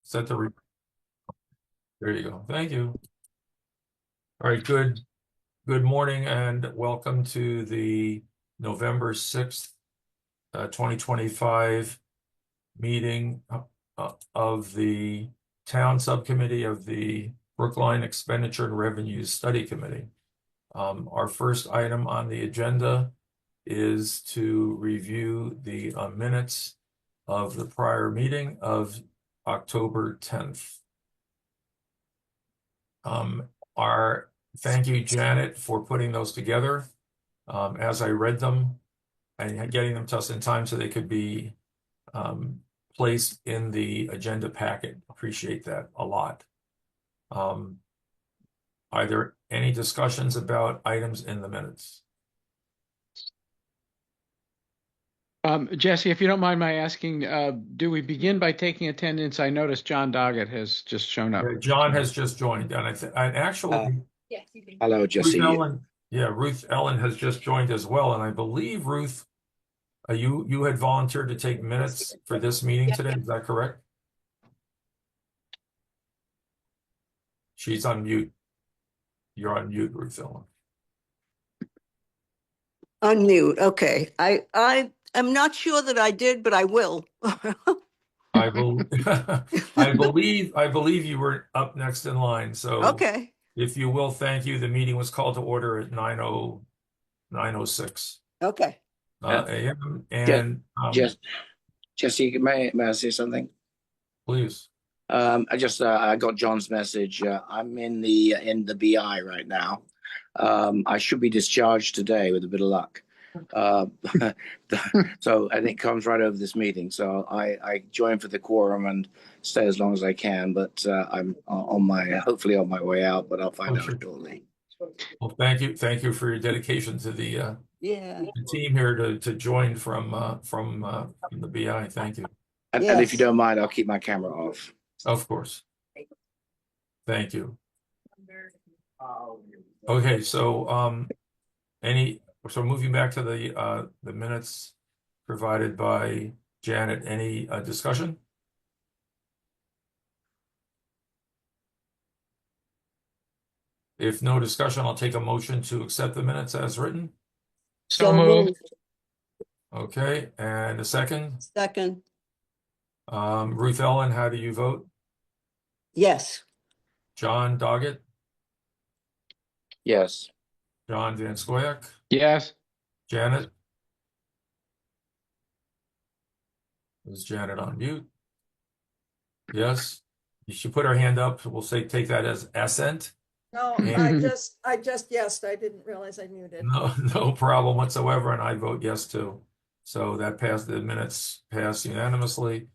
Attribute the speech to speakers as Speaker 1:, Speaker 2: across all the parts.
Speaker 1: Set the, there you go. Thank you. All right, good morning and welcome to the November 6th, 2025 meeting of the Town Subcommittee of the Brookline Expenditure and Revenues Study Committee. Our first item on the agenda is to review the minutes of the prior meeting of October 10th. Thank you, Janet, for putting those together. As I read them and getting them to us in time so they could be placed in the agenda packet. Appreciate that a lot. Are there any discussions about items in the minutes?
Speaker 2: Jesse, if you don't mind my asking, do we begin by taking attendance? I noticed John Doggett has just shown up.
Speaker 1: John has just joined, and actually,
Speaker 3: hello, Jesse.
Speaker 1: Ruth Ellen has just joined as well, and I believe Ruth, you had volunteered to take minutes for this meeting today. Is that correct? She's on mute. You're on mute, Ruth Ellen.
Speaker 4: Unmute. Okay. I'm not sure that I did, but I will.
Speaker 1: I believe you were up next in line. So
Speaker 4: okay.
Speaker 1: If you will, thank you. The meeting was called to order at 9:06.
Speaker 4: Okay.
Speaker 1: AM. And
Speaker 3: Jesse, may I say something?
Speaker 1: Please.
Speaker 3: I got John's message. I'm in the BI right now. I should be discharged today with a bit of luck. So I think it comes right over this meeting. So I join for the quorum and stay as long as I can. But I'm hopefully on my way out. But I'll find out shortly.
Speaker 1: Well, thank you for your dedication to the team here to join from the BI. Thank you.
Speaker 3: And if you don't mind, I'll keep my camera off.
Speaker 1: Of course. Thank you. Okay, so so moving back to the minutes provided by Janet, any discussion? If no discussion, I'll take a motion to accept the minutes as written.
Speaker 4: So moved.
Speaker 1: Okay, and a second?
Speaker 4: Second.
Speaker 1: Ruth Ellen, how do you vote?
Speaker 4: Yes.
Speaker 1: John Doggett?
Speaker 3: Yes.
Speaker 1: John Van Scoyac?
Speaker 2: Yes.
Speaker 1: Janet? Is Janet on mute? Yes. You should put her hand up. We'll say take that as assent.
Speaker 5: No, I just yes, I didn't realize I muted.
Speaker 1: No problem whatsoever, and I vote yes too. So that passed, the minutes passed unanimously.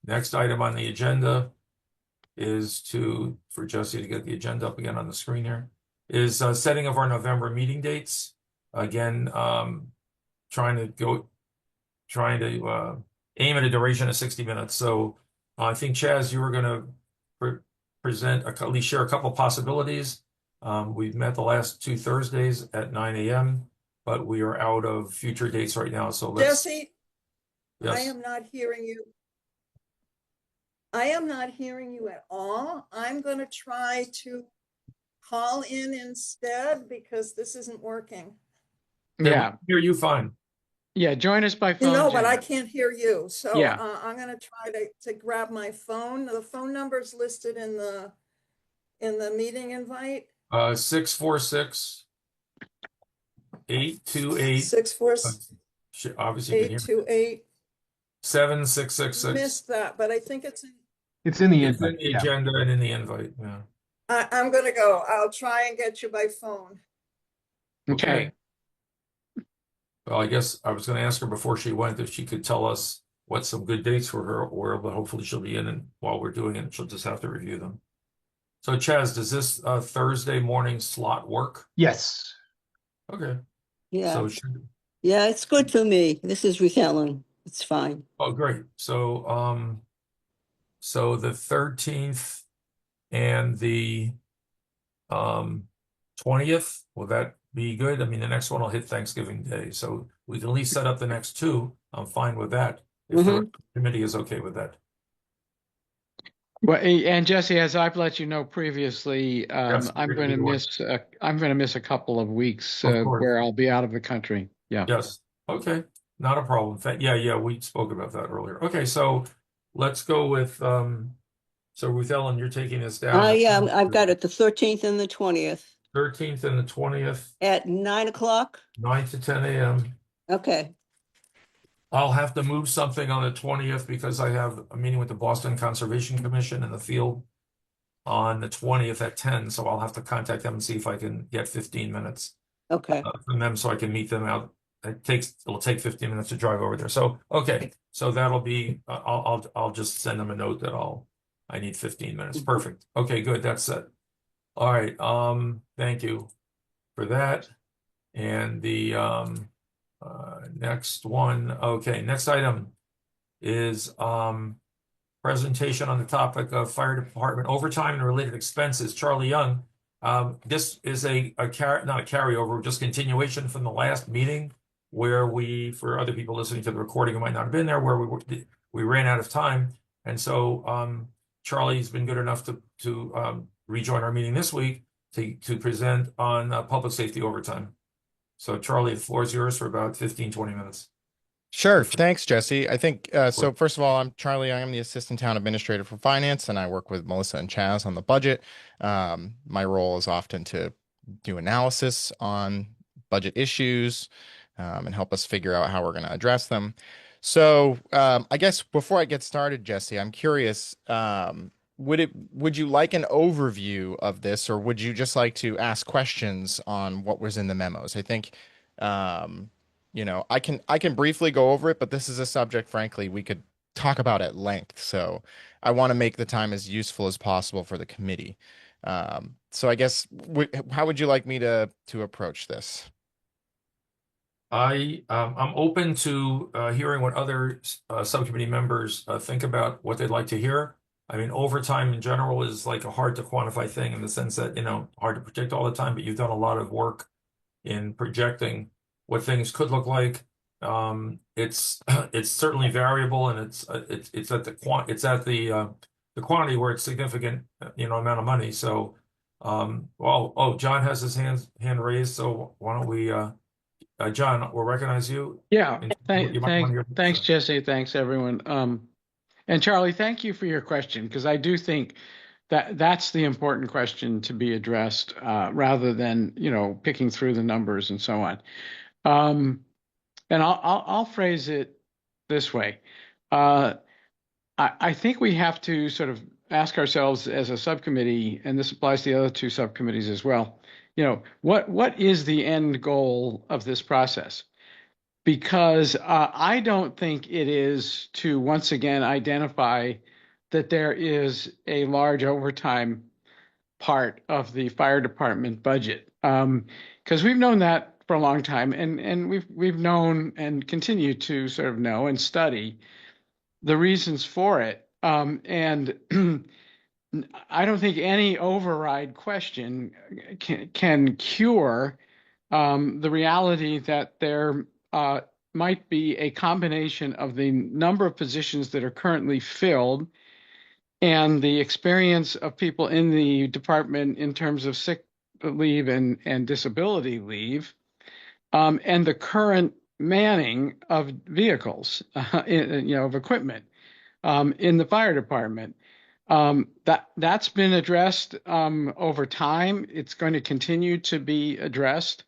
Speaker 1: Next item on the agenda is for Jesse to get the agenda up again on the screen here, is setting of our November meeting dates. Again, trying to aim at a duration of 60 minutes. So I think, Chaz, you were going to present, at least share a couple possibilities. We've met the last 2 Thursdays at 9 a.m., but we are out of future dates right now. So
Speaker 5: Jesse,
Speaker 1: yes.
Speaker 5: I am not hearing you. I am not hearing you at all. I'm going to try to call in instead because this isn't working.
Speaker 2: Yeah.
Speaker 1: Hear you fine.
Speaker 2: Yeah, join us by phone.
Speaker 5: No,
Speaker 2: Janet.
Speaker 5: but I can't hear you. So
Speaker 2: Yeah.
Speaker 5: I'm going to try to grab my phone. The phone number is listed in the meeting invite.
Speaker 1: 646 828
Speaker 5: 646
Speaker 1: obviously
Speaker 5: 828
Speaker 1: 7666.
Speaker 5: Missed that, but I think it's in
Speaker 1: the agenda and in the invite. Yeah.
Speaker 5: I'm going to go. I'll try and get you by phone.
Speaker 2: Okay.
Speaker 1: Well, I guess I was going to ask her before she went if she could tell us what some good dates for her were, but hopefully she'll be in, and while we're doing it, she'll just have to review them. So, Chaz, does this Thursday morning slot work?
Speaker 6: Yes.
Speaker 1: Okay.
Speaker 4: Yeah.
Speaker 1: So
Speaker 4: yeah, it's good for me. This is Ruth Ellen. It's fine.
Speaker 1: Oh, great. So, so the 13th and the 20th, will that be good? I mean, the next one will hit Thanksgiving Day, so we can at least set up the next 2. I'm fine with that if the committee is okay with that.
Speaker 2: Well, and Jesse, as I've let you know previously,
Speaker 1: Yes,
Speaker 2: I'm
Speaker 1: we're
Speaker 2: going
Speaker 1: gonna
Speaker 2: to
Speaker 1: be away.
Speaker 2: miss a couple of weeks
Speaker 1: Of course.
Speaker 2: where I'll be out of the country. Yeah.
Speaker 1: Yes. Okay. Not a problem. Yeah, we spoke about that earlier. Okay, so let's go with so Ruth Ellen, you're taking us down
Speaker 4: Yeah, I've got it the 13th and the 20th
Speaker 1: 13th and the 20th,
Speaker 4: at 9 o'clock.
Speaker 1: 9 to 10 a.m.
Speaker 4: Okay,
Speaker 1: I'll have to move something on the 20th because I have a meeting with the Boston Conservation Commission in the field on the 20th at 10, so I'll have to contact them and see if I can get 15 minutes
Speaker 4: okay.
Speaker 1: from them so I can meet them out. It'll take 15 minutes to drive over there. So okay, so that'll be I'll just send them a note that I need 15 minutes. Perfect. Okay, good. That's it. All right. Thank you for that. And the next one. Okay, next item is presentation on the topic of fire department overtime and related expenses. Charlie Young. This is not a carryover, just continuation from the last meeting where for other people listening to the recording who might not have been there, where we ran out of time. And so Charlie's been good enough to rejoin our meeting this week to present on public safety overtime. So Charlie, the floor is yours for about 15, 20 minutes.
Speaker 6: Sure. Thanks, Jesse. I think so. First of all, I'm Charlie Young. I'm the assistant town administrator for finance, and I work with Melissa and Chaz on the budget. My role is often to do analysis on budget issues and help us figure out how we're going to address them. So I guess before I get started, Jesse, I'm curious. Would you like an overview of this, or would you just like to ask questions on what was in the memos? I think. I can briefly go over it, but this is a subject, frankly, we could talk about at length. So I want to make the time as useful as possible for the committee. So I guess, how would you like me to approach this?
Speaker 1: I'm open to hearing what other subcommittee members think about what they'd like to hear. I mean, overtime in general is like a hard to quantify thing in the sense that, hard to predict all the time, but you've done a lot of work in projecting what things could look like. It's certainly variable, and it's at the quantity where it's significant, amount of money. So, John has his hand raised. So why don't we, John, we'll recognize you.
Speaker 2: Yeah.
Speaker 1: You might want to
Speaker 2: Thanks, Jesse. Thanks, everyone. And Charlie, thank you for your question, because I do think that's the important question to be addressed, rather than picking through the numbers and so on. And I'll phrase it this way. I think we have to sort of ask ourselves as a subcommittee, and this applies to the other two subcommittees as well. What is the end goal of this process? Because I don't think it is to once again identify that there is a large overtime part of the fire department budget, because we've known that for a long time, and we've known and continue to sort of know and study the reasons for it, and I don't think any override question can cure the reality that there might be a combination of the number of positions that are currently filled and the experience of people in the department in terms of sick leave and disability leave, and the current manning of vehicles, of equipment in the fire department. That's been addressed over time. It's going to continue to be addressed,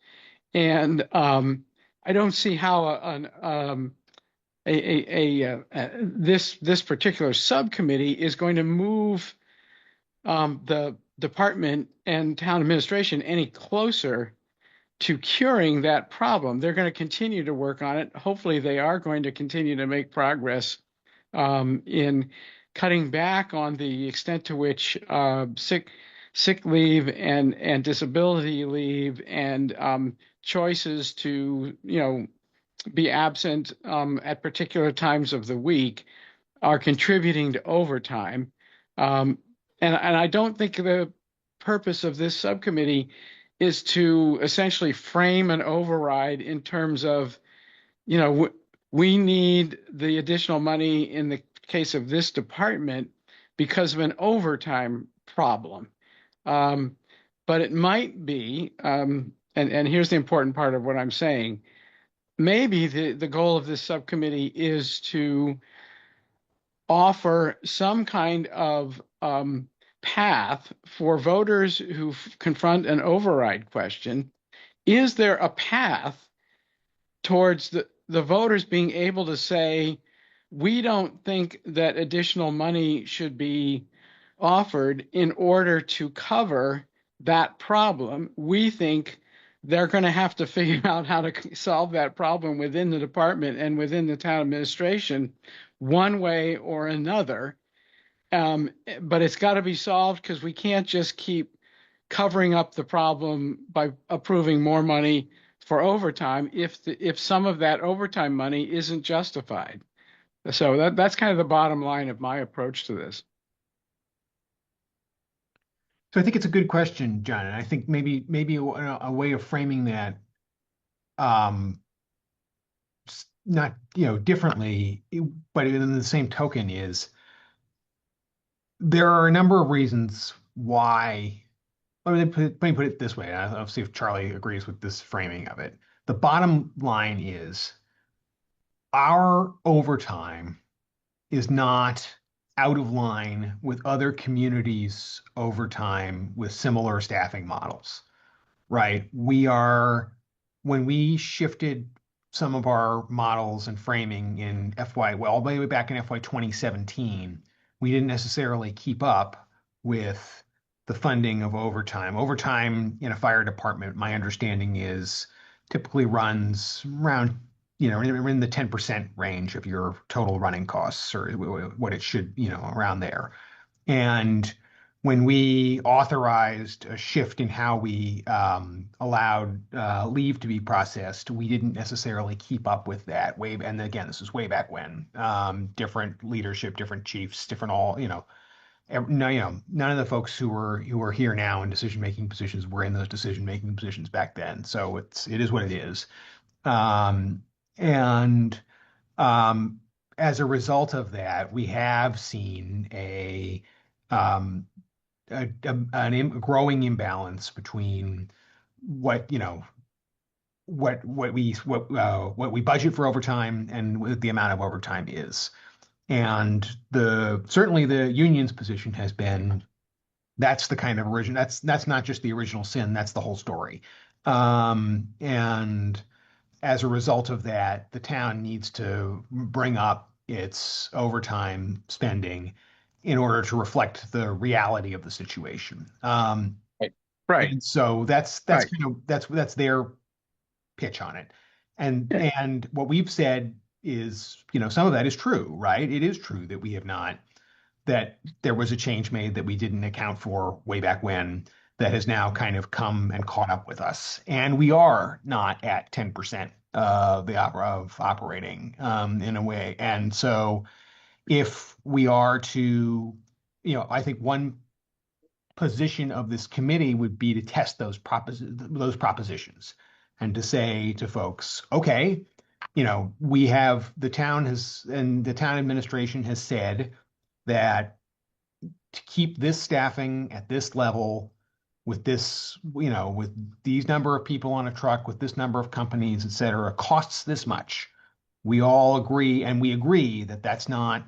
Speaker 2: and I don't see how this particular subcommittee is going to move the department and town administration any closer to curing that problem. They're going to continue to work on it. Hopefully, they are going to continue to make progress in cutting back on the extent to which sick leave and disability leave and choices to be absent at particular times of the week are contributing to overtime. And I don't think the purpose of this subcommittee is to essentially frame an override in terms of, we need the additional money in the case of this department because of an overtime problem. But it might be, and here's the important part of what I'm saying. Maybe the goal of this subcommittee is to offer some kind of path for voters who confront an override question. Is there a path towards the voters being able to say, we don't think that additional money should be offered in order to cover that problem? We think they're going to have to figure out how to solve that problem within the department and within the town administration one way or another. But it's got to be solved because we can't just keep covering up the problem by approving more money for overtime if some of that overtime money isn't justified. So that's kind of the bottom line of my approach to this.
Speaker 7: So I think it's a good question, John, and I think maybe a way of framing that, not differently, but in the same token is there are a number of reasons why. Let me put it this way. I'll see if Charlie agrees with this framing of it. The bottom line is our overtime is not out of line with other communities' overtime with similar staffing models, right? When we shifted some of our models and framing in all the way back in FY 2017, we didn't necessarily keep up with the funding of overtime. Overtime in a fire department, my understanding is typically runs around, in the 10% range of your total running costs, or what it should, around there. And when we authorized a shift in how we allowed leave to be processed, we didn't necessarily keep up with that. And again, this is way back when. Different leadership, different chiefs, different none of the folks who are here now in decision-making positions were in those decision-making positions back then. So it is what it is. And as a result of that, we have seen a growing imbalance between what we budget for overtime and what the amount of overtime is. And certainly the union's position has been that's the kind of that's not just the original sin, that's the whole story. And as a result of that, the town needs to bring up its overtime spending in order to reflect the reality of the situation.
Speaker 2: Right.
Speaker 7: And so that's
Speaker 2: Right.
Speaker 7: that's their pitch on it. And what we've said is, some of that is true, right? It is true that there was a change made that we didn't account for way back when that has now kind of come and caught up with us. And we are not at 10% of operating in a way. And so if we are to, I think one position of this committee would be to test those propositions and to say to folks, okay, the town administration has said that to keep this staffing at this level with this, with these number of people on a truck, with this number of companies, et cetera, costs this much. We all agree, and we agree that that's not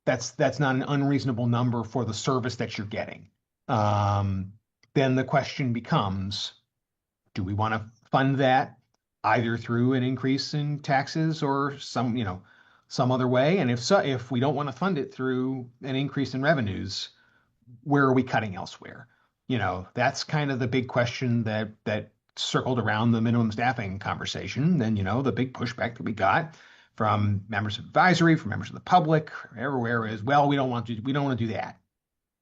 Speaker 7: an unreasonable number for the service that you're getting. Then the question becomes, do we want to fund that either through an increase in taxes or some other way? And if we don't want to fund it through an increase in revenues, where are we cutting elsewhere? That's kind of the big question that circled around the minimum staffing conversation. Then, the big pushback that we got from members of advisory, from members of the public, everywhere is, well, we don't want to do that.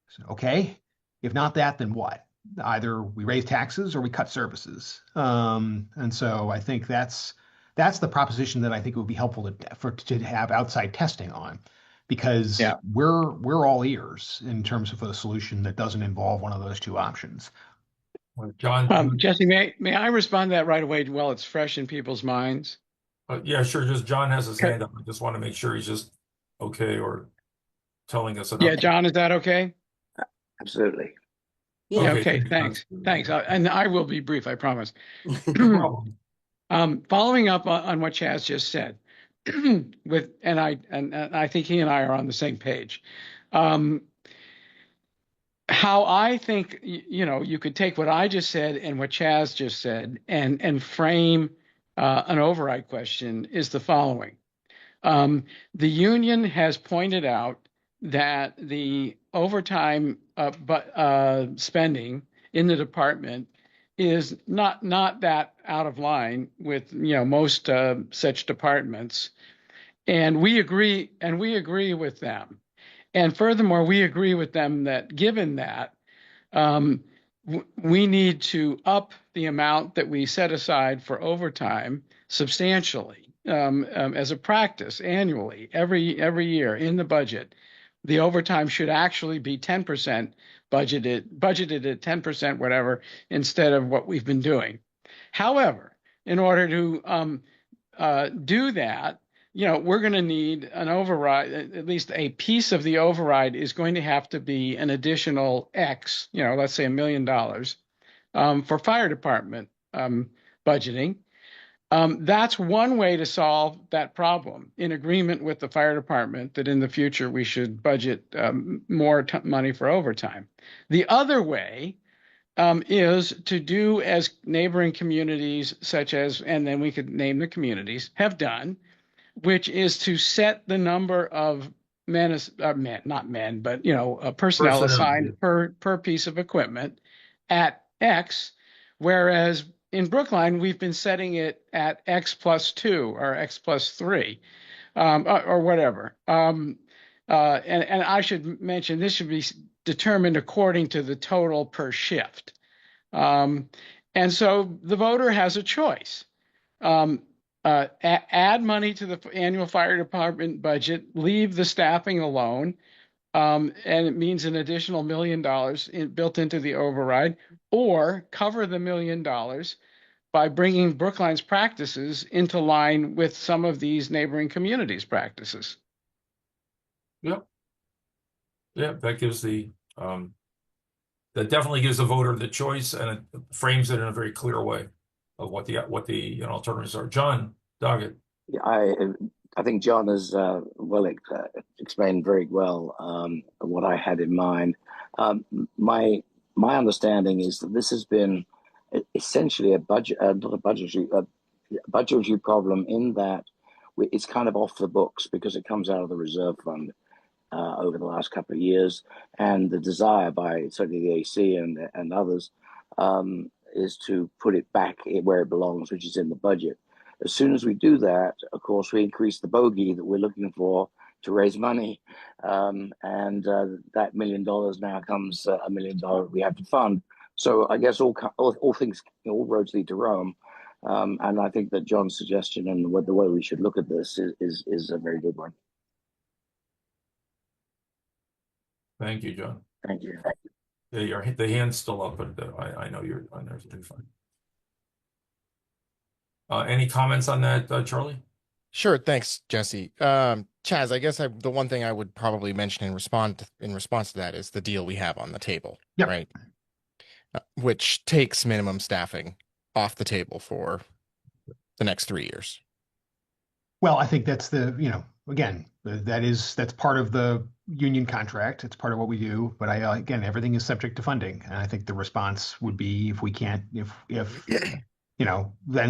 Speaker 7: So, okay, if not that, then what? Either we raise taxes or we cut services. And so I think that's the proposition that I think it would be helpful to have outside testing on, because we're all ears in terms of a solution that doesn't involve one of those two options.
Speaker 1: John,
Speaker 2: Jesse, may I respond to that right away while it's fresh in people's minds?
Speaker 1: yeah, sure. Just John has his hand up. I just want to make sure he's just okay or telling us an
Speaker 2: Yeah,
Speaker 1: update.
Speaker 2: John, is that okay?
Speaker 3: Absolutely.
Speaker 2: Yeah,
Speaker 4: Yeah.
Speaker 2: okay,
Speaker 1: thanks.
Speaker 2: thanks. And I will be brief, I promise.
Speaker 1: No problem.
Speaker 2: Following up on what Chaz just said, and I think he and I are on the same page. How I think, you could take what I just said and what Chaz just said and frame an override question is the following. The union has pointed out that the overtime spending in the department is not that out of line with most such departments, and we agree with them. And furthermore, we agree with them that given that, um, we need to up the amount that we set aside for overtime substantially, as a practice annually, every year in the budget. The overtime should actually be 10% budgeted at 10%, whatever, instead of what we've been doing. However, in order to do that, we're going to need an override. At least a piece of the override is going to have to be an additional X, let's say $1 million, for fire department budgeting. That's one way to solve that problem, in agreement with the fire department that in the future we should budget more money for overtime. The other way is to do as neighboring communities such as, and then we could name the communities, have done, which is to set the number of not men, but personnel assigned per piece of equipment at X, whereas in Brookline we've been setting it at X plus 2 or X plus 3, or whatever. And I should mention this should be determined according to the total per shift. And so the voter has a choice. Add money to the annual fire department budget, leave the staffing alone, and it means an additional $1 million built into the override, or cover the $1 million by bringing Brookline's practices into line with some of these neighboring communities' practices.
Speaker 1: Yep. Yeah, that gives that definitely gives the voter the choice, and it frames it in a very clear way of what the alternatives are. John Doggett.
Speaker 3: Yeah, I think John has explained very well what I had in mind. My understanding is that this has been essentially a budgetary problem, in that it's kind of off the books because it comes out of the reserve fund over the last couple of years, and the desire by certainly the AC and others is to put it back where it belongs, which is in the budget. As soon as we do that, of course, we increase the bogey that we're looking for to raise money, and that $1 million now comes $1 million we have to fund. So I guess all roads lead to Rome, and I think that John's suggestion and the way we should look at this is a very good one.
Speaker 1: Thank you, John.
Speaker 3: Thank you.
Speaker 1: Yeah, the hand's still up, but I know you're on there. Too fine. Any comments on that, Charlie?
Speaker 6: Sure, thanks, Jesse. Chaz, I guess the one thing I would probably mention in response to that is the deal we have on the table,
Speaker 7: Yep.
Speaker 6: right? Which takes minimum staffing off the table for the next 3 years.
Speaker 7: Well, I think that's again, that's part of the union contract. It's part of what we do. But again, everything is subject to funding. And I think the response would be, if we can't, then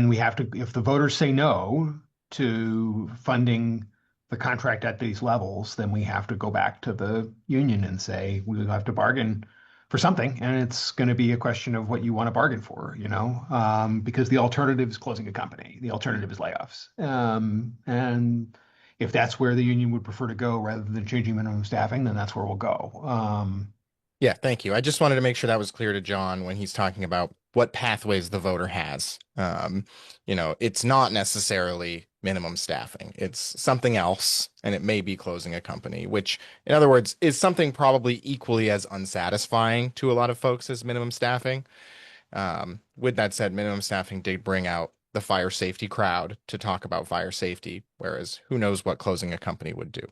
Speaker 7: we have to, if the voters say no to funding the contract at these levels, then we have to go back to the union and say, we have to bargain for something. And it's going to be a question of what you want to bargain for, because the alternative is closing a company. The alternative is layoffs. And if that's where the union would prefer to go rather than changing minimum staffing, then that's where we'll go.
Speaker 6: Yeah, thank you. I just wanted to make sure that was clear to John when he's talking about what pathways the voter has. It's not necessarily minimum staffing. It's something else, and it may be closing a company, which, in other words, is something probably equally as unsatisfying to a lot of folks as minimum staffing. With that said, minimum staffing did bring out the fire safety crowd to talk about fire safety, whereas who knows what closing a company would do.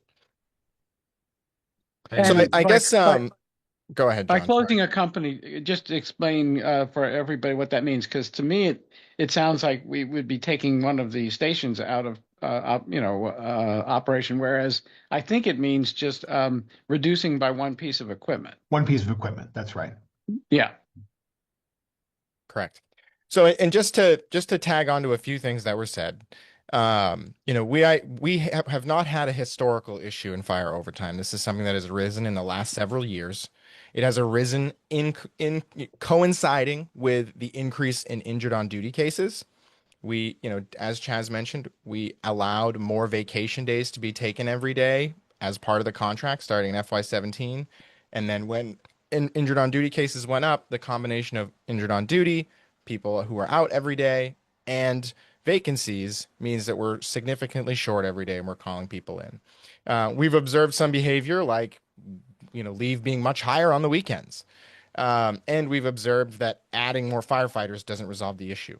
Speaker 6: So
Speaker 2: And
Speaker 6: I guess go ahead,
Speaker 2: by
Speaker 6: John. Sorry.
Speaker 2: closing a company, just explain for everybody what that means, because to me it sounds like we would be taking one of the stations out of operation, whereas I think it means just reducing by one piece of equipment.
Speaker 7: One piece of equipment. That's right.
Speaker 2: Yeah.
Speaker 6: Correct. So, and just to tag on to a few things that were said, we have not had a historical issue in fire overtime. This is something that has arisen in the last several years. It has arisen in coinciding with the increase in injured on duty cases. We, as Chaz mentioned, we allowed more vacation days to be taken every day as part of the contract starting in FY17. And then when injured on duty cases went up, the combination of injured on duty, people who are out every day, and vacancies means that we're significantly short every day and we're calling people in. We've observed some behavior like, leave being much higher on the weekends. And we've observed that adding more firefighters doesn't resolve the issue.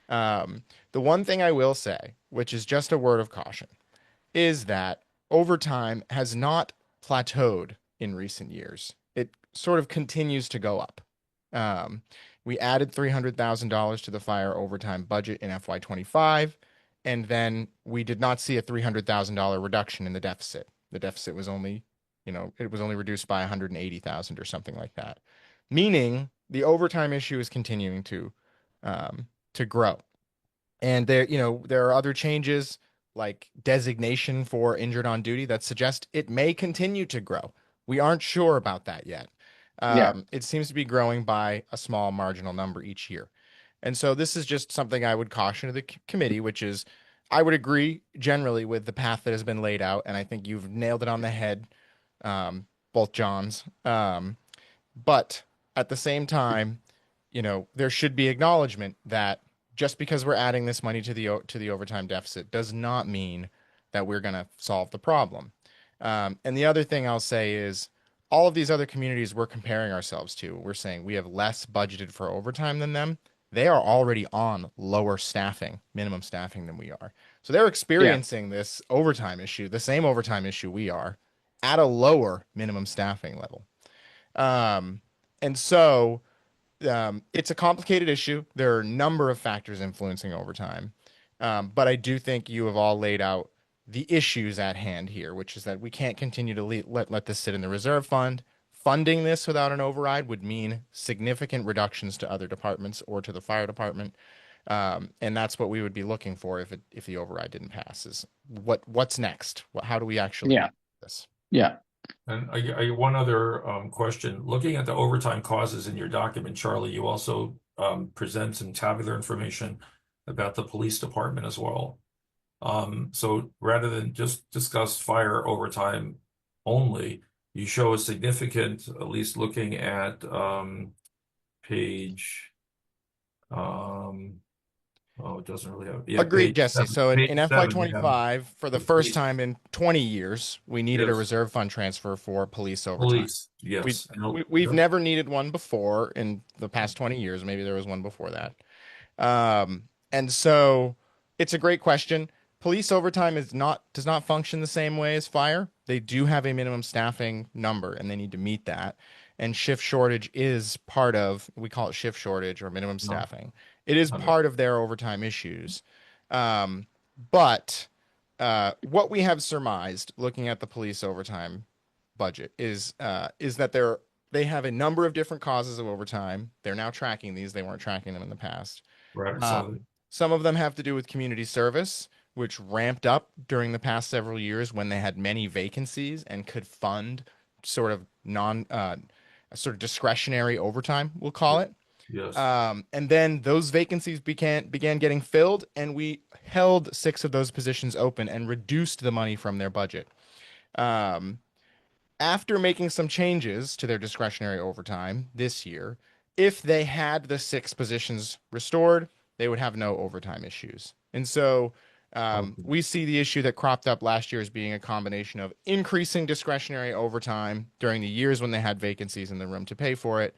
Speaker 6: The one thing I will say, which is just a word of caution, is that overtime has not plateaued in recent years. It sort of continues to go up. We added $300,000 to the fire overtime budget in FY25, and then we did not see a $300,000 reduction in the deficit. The deficit was only, it was only reduced by 180,000 or something like that, meaning the overtime issue is continuing to grow. And there are other changes like designation for injured on duty that suggest it may continue to grow. We aren't sure about that yet. It seems to be growing by a small marginal number each year. And so this is just something I would caution to the committee, which is I would agree generally with the path that has been laid out. And I think you've nailed it on the head, both Johns. But at the same time, there should be acknowledgement that just because we're adding this money to the overtime deficit does not mean that we're going to solve the problem. And the other thing I'll say is all of these other communities we're comparing ourselves to, we're saying we have less budgeted for overtime than them. They are already on lower staffing, minimum staffing than we are. So they're experiencing this overtime issue, the same overtime issue we are, at a lower minimum staffing level. And so it's a complicated issue. There are a number of factors influencing overtime. But I do think you have all laid out the issues at hand here, which is that we can't continue to let this sit in the reserve fund. Funding this without an override would mean significant reductions to other departments or to the fire department. And that's what we would be looking for if the override didn't pass is what's next? How do we actually do this?
Speaker 2: Yeah.
Speaker 1: And one other question. Looking at the overtime causes in your document, Charlie, you also present some tabular information about the police department as well. So rather than just discuss fire overtime only, you show a significant, at least looking at page, it doesn't really have. Yeah,
Speaker 6: Agreed, Jesse. So in FY25, for the first time in 20 years, we needed a reserve fund transfer for police overtime.
Speaker 1: Yes.
Speaker 6: We've never needed one before in the past 20 years. Maybe there was one before that. And so it's a great question. Police overtime does not function the same way as fire. They do have a minimum staffing number, and they need to meet that. And shift shortage is part of, we call it shift shortage or minimum staffing. It is part of their overtime issues. But what we have surmised looking at the police overtime budget is that they have a number of different causes of overtime. They're now tracking these. They weren't tracking them in the past.
Speaker 1: Right.
Speaker 6: Some of them have to do with community service, which ramped up during the past several years when they had many vacancies and could fund sort of discretionary overtime, we'll call it.
Speaker 1: Yes.
Speaker 6: And then those vacancies began getting filled, and we held 6 of those positions open and reduced the money from their budget. After making some changes to their discretionary overtime this year, if they had the 6 positions restored, they would have no overtime issues. And so we see the issue that cropped up last year as being a combination of increasing discretionary overtime during the years when they had vacancies in the room to pay for it,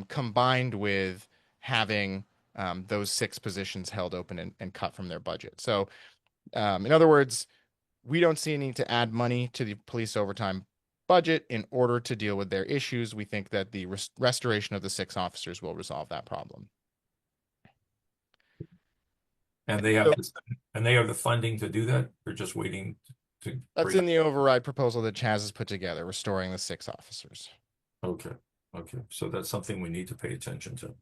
Speaker 6: combined with having those 6 positions held open and cut from their budget. So in other words, we don't see a need to add money to the police overtime budget in order to deal with their issues. We think that the restoration of the 6 officers will resolve that problem.
Speaker 1: And they have the funding to do that. They're just waiting to.
Speaker 6: That's in the override proposal that Chaz has put together, restoring the 6 officers.
Speaker 1: Okay. Okay. So that's something we need to pay attention to.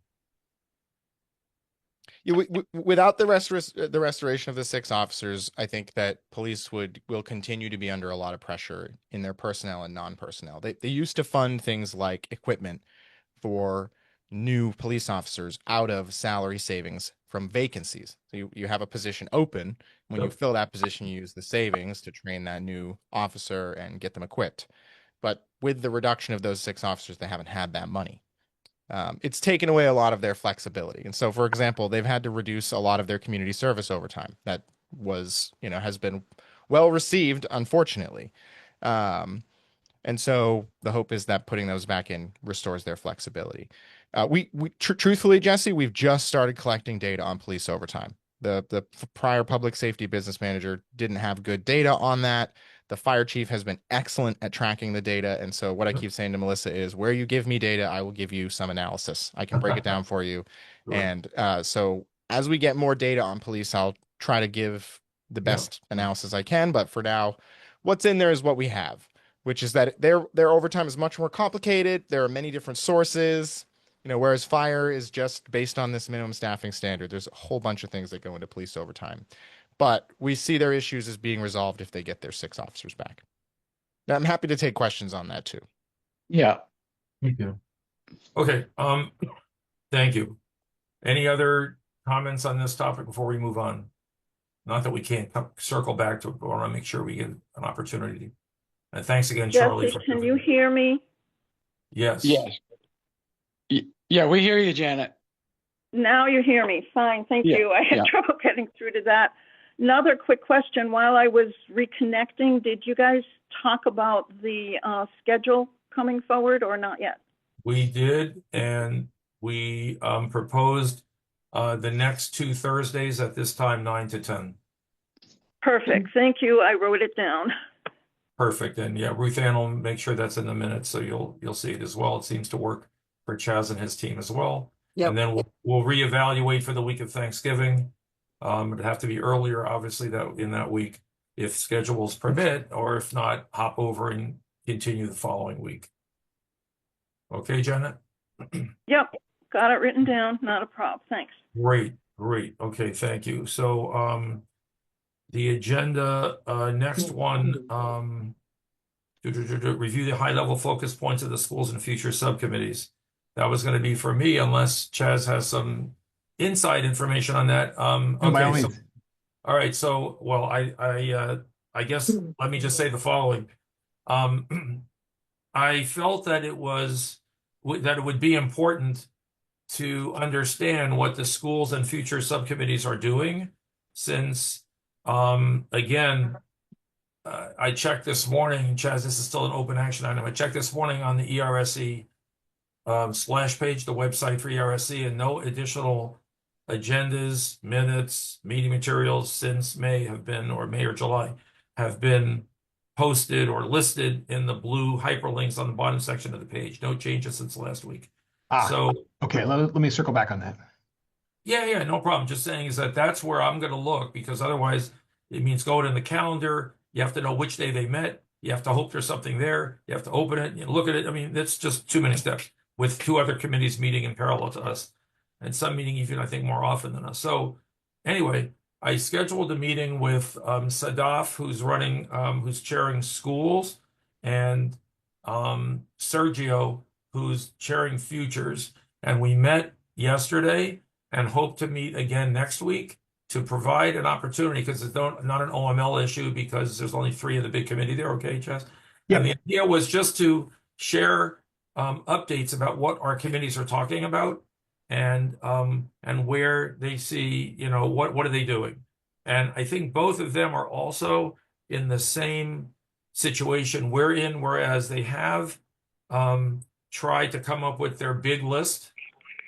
Speaker 6: Yeah, without the restoration of the 6 officers, I think that police will continue to be under a lot of pressure in their personnel and non-personnel. They used to fund things like equipment for new police officers out of salary savings from vacancies. So you have a position open. When you fill that position, you use the savings to train that new officer and get them equipped. But with the reduction of those 6 officers, they haven't had that money. It's taken away a lot of their flexibility. And so, for example, they've had to reduce a lot of their community service overtime. That has been well received, unfortunately. And so the hope is that putting those back in restores their flexibility. Truthfully, Jesse, we've just started collecting data on police overtime. The prior public safety business manager didn't have good data on that. The fire chief has been excellent at tracking the data. And so what I keep saying to Melissa is, where you give me data, I will give you some analysis. I can break it down for you.
Speaker 1: Sure.
Speaker 6: And so as we get more data on police, I'll try to give the best analysis I can. But for now, what's in there is what we have, which is that their overtime is much more complicated. There are many different sources, whereas fire is just based on this minimum staffing standard. There's a whole bunch of things that go into police overtime. But we see their issues as being resolved if they get their 6 officers back. Now, I'm happy to take questions on that too.
Speaker 2: Yeah.
Speaker 1: Thank you. Okay. Thank you. Any other comments on this topic before we move on? Not that we can't circle back to it, but I want to make sure we get an opportunity. And thanks again, Charlie.
Speaker 8: Jesse, can you hear me?
Speaker 1: Yes.
Speaker 2: Yes. Yeah, we hear you, Janet.
Speaker 8: Now you hear me. Fine, thank you. I had trouble getting through to that. Another quick question. While I was reconnecting, did you guys talk about the schedule coming forward or not yet?
Speaker 1: We did, and we proposed the next 2 Thursdays at this time, 9 to 10.
Speaker 8: Perfect. Thank you. I wrote it down.
Speaker 1: Perfect. And yeah, Ruth Ann will make sure that's in the minutes, so you'll see it as well. It seems to work for Chaz and his team as well.
Speaker 4: Yep.
Speaker 1: And then we'll reevaluate for the week of Thanksgiving. It'd have to be earlier, obviously, that in that week, if schedules permit, or if not, hop over and continue the following week. Okay, Janet?
Speaker 8: Yep, got it written down. Not a problem. Thanks.
Speaker 1: Great. Okay, thank you. So the agenda, next one, review the high-level focus points of the schools and future subcommittees. That was going to be for me, unless Chaz has some inside information on that. Okay, so, all right. So, well, I guess let me just say the following. I felt that it would be important to understand what the schools and future subcommittees are doing, since again, I checked this morning, Chaz, this is still an open action item. I checked this morning on the ERSE splash page, the website for ERSE, and no additional agendas, minutes, meeting materials since May or July have been posted or listed in the blue hyperlinks on the bottom section of the page. No changes since last week. So
Speaker 7: okay, let me circle back on that.
Speaker 1: Yeah, no problem. Just saying is that's where I'm going to look, because otherwise it means going in the calendar. You have to know which day they met. You have to hope there's something there. You have to open it, look at it. I mean, that's just too many steps, with 2 other committees meeting in parallel to us, and some meeting even, I think, more often than us. So anyway, I scheduled a meeting with Sadaf, who's chairing schools, and Sergio, who's chairing futures. And we met yesterday and hope to meet again next week to provide an opportunity, because it's not an OML issue, because there's only 3 of the big committee there. Okay, Chaz?
Speaker 7: Yeah.
Speaker 1: And the idea was just to share updates about what our committees are talking about, and where they see, what are they doing. And I think both of them are also in the same situation we're in, whereas they have tried to come up with their big list.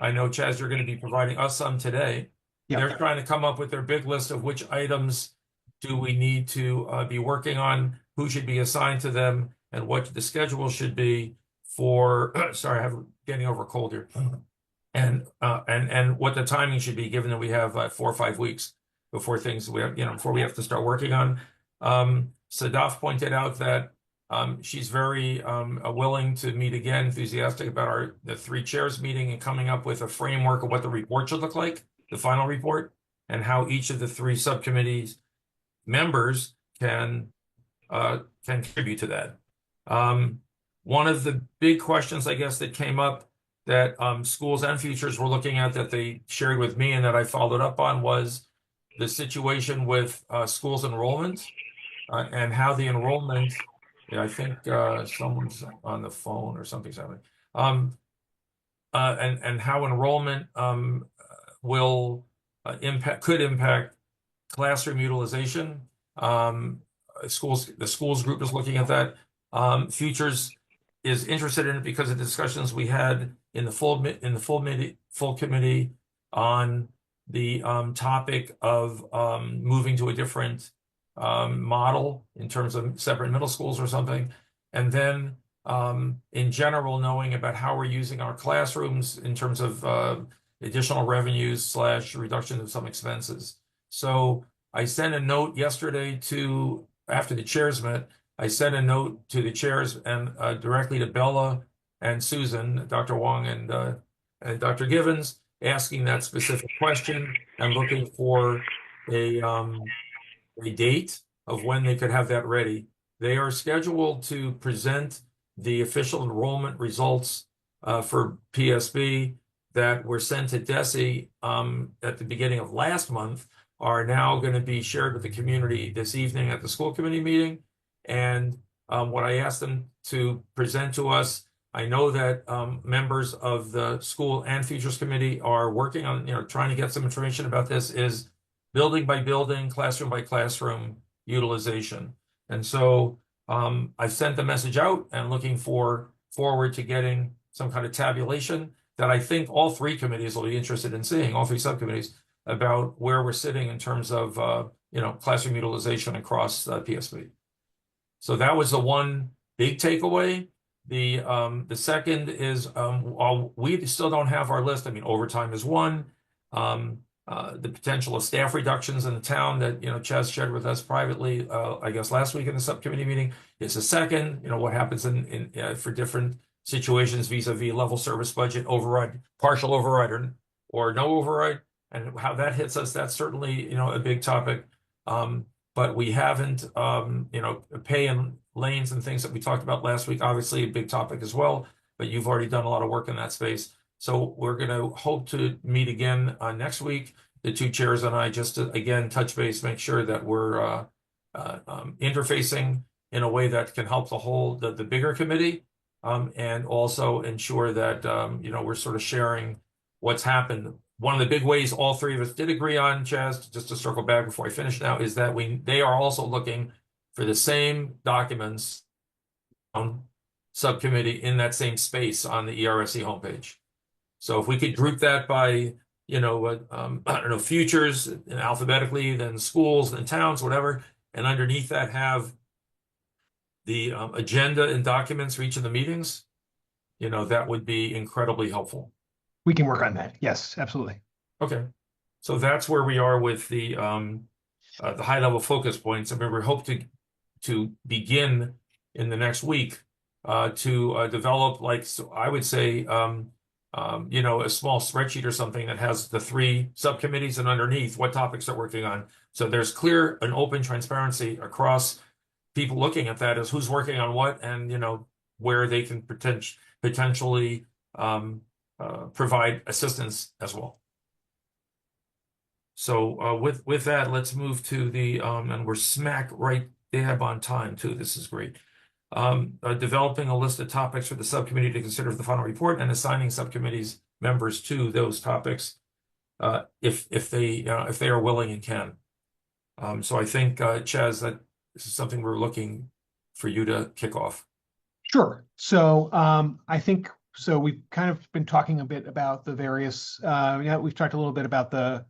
Speaker 1: I know, Chaz, you're going to be providing us some today.
Speaker 7: Yeah.
Speaker 1: They're trying to come up with their big list of which items do we need to be working on, who should be assigned to them, and what the schedule should be for, sorry, getting over a cold here. And what the timing should be, given that we have 4 or 5 weeks before before we have to start working on. Sadaf pointed out that she's very willing to meet again, enthusiastic about the 3 chairs meeting and coming up with a framework of what the report should look like, the final report, and how each of the 3 subcommittees members can contribute to that. One of the big questions, I guess, that came up that schools and futures were looking at that they shared with me and that I followed up on was the situation with schools enrollment and how the enrollment, I think someone's on the phone or something's happening, and how enrollment could impact classroom utilization. The schools group is looking at that. Futures is interested in it because of the discussions we had in the full committee on the topic of moving to a different model in terms of separate middle schools or something, and then in general knowing about how we're using our classrooms in terms of additional revenues / reduction of some expenses. So I sent a note yesterday after the chairs met. I sent a note to the chairs and directly to Bella and Susan, Dr. Wong and Dr. Givens, asking that specific question and looking for a date of when they could have that ready. They are scheduled to present the official enrollment results for PSB that were sent to DESE at the beginning of last month, are now going to be shared with the community this evening at the school committee meeting. And what I asked them to present to us, I know that members of the school and futures committee are working on, trying to get some information about this, is building by building, classroom by classroom utilization. And so I sent the message out and looking forward to getting some kind of tabulation that I think all 3 committees will be interested in seeing, all 3 subcommittees, about where we're sitting in terms of classroom utilization across PSB. So that was the one big takeaway. The second is we still don't have our list. I mean, overtime is one. The potential of staff reductions in the town that Chaz shared with us privately, I guess last week in the subcommittee meeting, is a second. What happens for different situations vis-a-vis level service budget override, partial override, or no override, and how that hits us. That's certainly a big topic. But we haven't pay and lanes and things that we talked about last week, obviously a big topic as well, but you've already done a lot of work in that space. So we're going to hope to meet again next week, the 2 chairs and I, just to again touch base, make sure that we're interfacing in a way that can help the bigger committee, and also ensure that we're sort of sharing what's happened. One of the big ways all 3 of us did agree on, Chaz, just to circle back before I finish now, is that they are also looking for the same documents subcommittee in that same space on the ERSE homepage. So if we could group that by, I don't know, futures alphabetically, then schools, then towns, whatever, and underneath that have the agenda and documents for each of the meetings, that would be incredibly helpful.
Speaker 7: We can work on that. Yes, absolutely.
Speaker 1: Okay. So that's where we are with the high level focus points. I mean, we hope to begin in the next week to develop, I would say, a small spreadsheet or something that has the 3 subcommittees and underneath what topics they're working on. So there's clear and open transparency across people looking at that as who's working on what, and where they can potentially provide assistance as well. So with that, let's move to the and we're smack right dab on time too. This is great. Developing a list of topics for the subcommittee to consider for the final report, and assigning subcommittees members to those topics if they are willing and can. So I think Chaz, that this is something we're looking for you to kick off.
Speaker 7: Sure. So I think so. We've kind of been talking a bit about the various. We've talked a little bit about the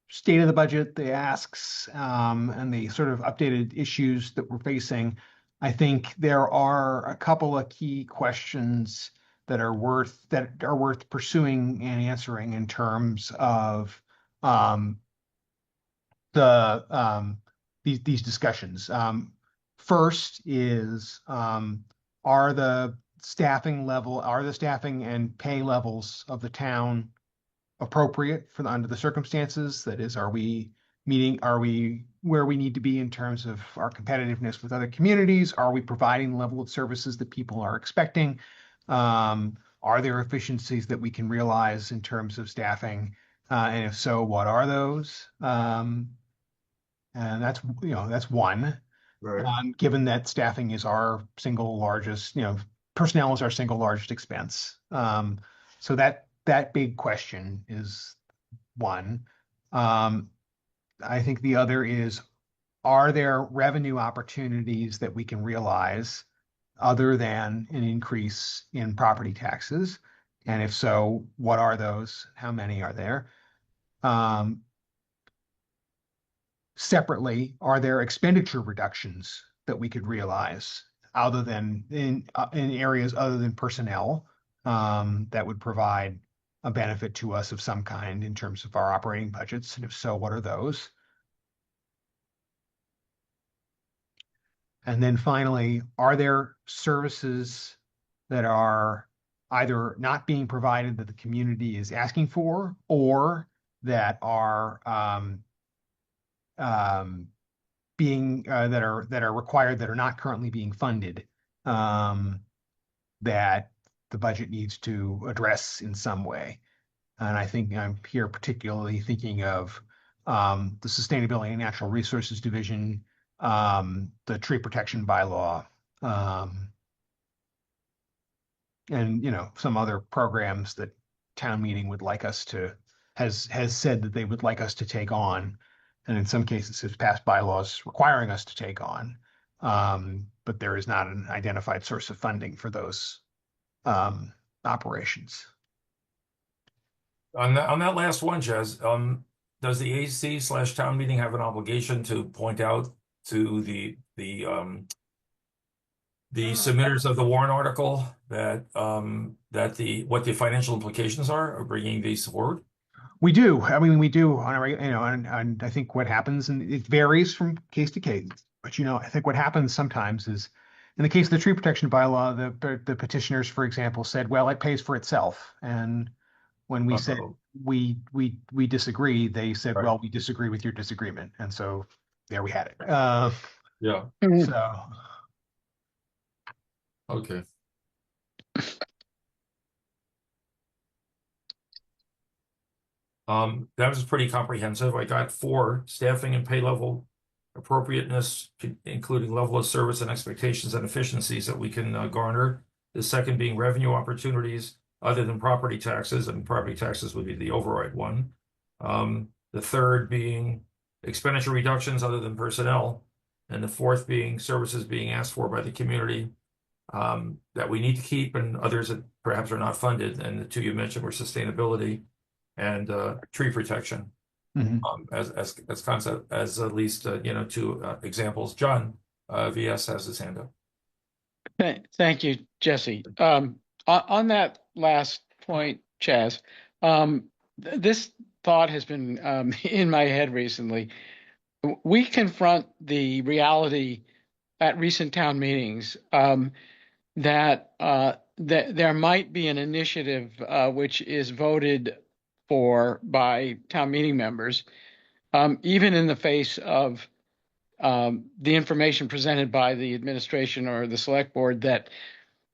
Speaker 7: state of the budget, the asks, and the sort of updated issues that we're facing. I think there are a couple of key questions that are worth pursuing and answering in terms of um, the these discussions. First is are the staffing and pay levels of the town appropriate for under the circumstances? That is, are we where we need to be in terms of our competitiveness with other communities? Are we providing the level of services that people are expecting? Are there efficiencies that we can realize in terms of staffing? And if so, what are those? And that's one.
Speaker 1: Right.
Speaker 7: Given that staffing is our single largest, personnel is our single largest expense. So that big question is one. I think the other is, are there revenue opportunities that we can realize other than an increase in property taxes? And if so, what are those? How many are there? Separately, are there expenditure reductions that we could realize other than in areas other than personnel that would provide a benefit to us of some kind in terms of our operating budgets? And if so, what are those? And then finally, are there services that are either not being provided that the community is asking for, or that are being that are required that are not currently being funded, that the budget needs to address in some way? And I think I'm here particularly thinking of the Sustainability and Natural Resources Division, the tree protection bylaw, and some other programs that town meeting would like us to has said that they would like us to take on, and in some cases has passed bylaws requiring us to take on. But there is not an identified source of funding for those operations.
Speaker 1: On that last one, Jazz, does the AC/town meeting have an obligation to point out to the submitters of the warrant article that what the financial implications are of bringing these forward?
Speaker 7: We do. I mean, we do on a, and I think what happens, and it varies from case to case, but I think what happens sometimes is, in the case of the tree protection bylaw, the petitioners, for example, said, well, it pays for itself. And when we said we disagree, they said,
Speaker 1: Right.
Speaker 7: well, we disagree with your disagreement. And so there we had it.
Speaker 1: Yeah.
Speaker 7: So
Speaker 1: Okay. That was pretty comprehensive. I got 4: staffing and pay level appropriateness, including level of service and expectations and efficiencies that we can garner. The second being revenue opportunities other than property taxes, and property taxes would be the override one. The third being expenditure reductions other than personnel, and the fourth being services being asked for by the community that we need to keep, and others that perhaps are not funded. And the two you mentioned were sustainability and tree protection. As concept, as at least two examples. John VS has his hand up.
Speaker 2: Thank you, Jesse. On that last point, Chaz, this thought has been in my head recently. We confront the reality at recent town meetings that there might be an initiative which is voted for by town meeting members, even in the face of the information presented by the administration or the select board that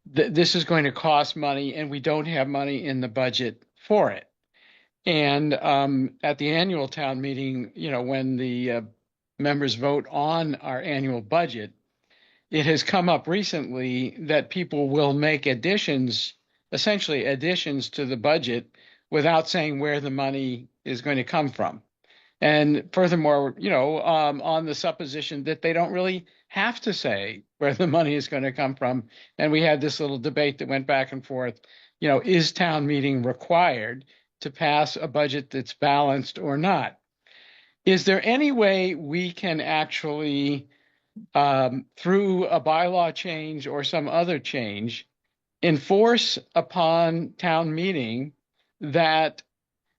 Speaker 2: this is going to cost money and we don't have money in the budget for it. And at the annual town meeting, when the members vote on our annual budget, it has come up recently that people will make essentially additions to the budget without saying where the money is going to come from. And furthermore, on the supposition that they don't really have to say where the money is going to come from. And we had this little debate that went back and forth, is town meeting required to pass a budget that's balanced or not? Is there any way we can actually through a bylaw change or some other change, enforce upon town meeting that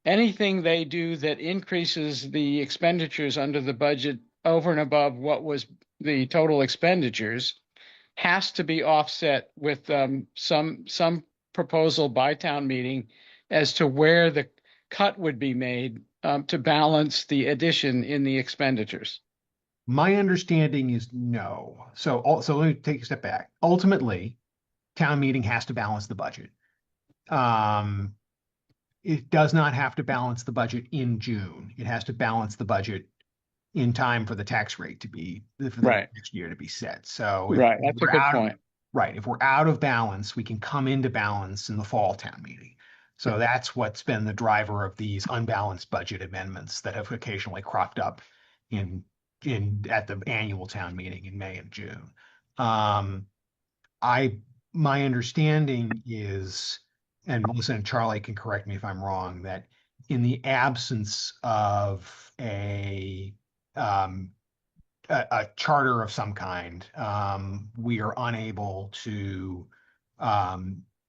Speaker 2: anything they do that increases the expenditures under the budget over and above what was the total expenditures has to be offset with some proposal by town meeting as to where the cut would be made to balance the addition in the expenditures.
Speaker 7: My understanding is no. So let me take a step back. Ultimately, town meeting has to balance the budget. It does not have to balance the budget in June. It has to balance the budget in time for the tax rate to be for the
Speaker 2: Right.
Speaker 7: next year to be set. So
Speaker 2: Right, that's a good point.
Speaker 7: Right. If we're out of balance, we can come into balance in the fall town meeting. So that's what's been the driver of these unbalanced budget amendments that have occasionally cropped up in at the annual town meeting in May and June. My understanding is, and Melissa and Charlie can correct me if I'm wrong, that in the absence of a charter of some kind, we are unable to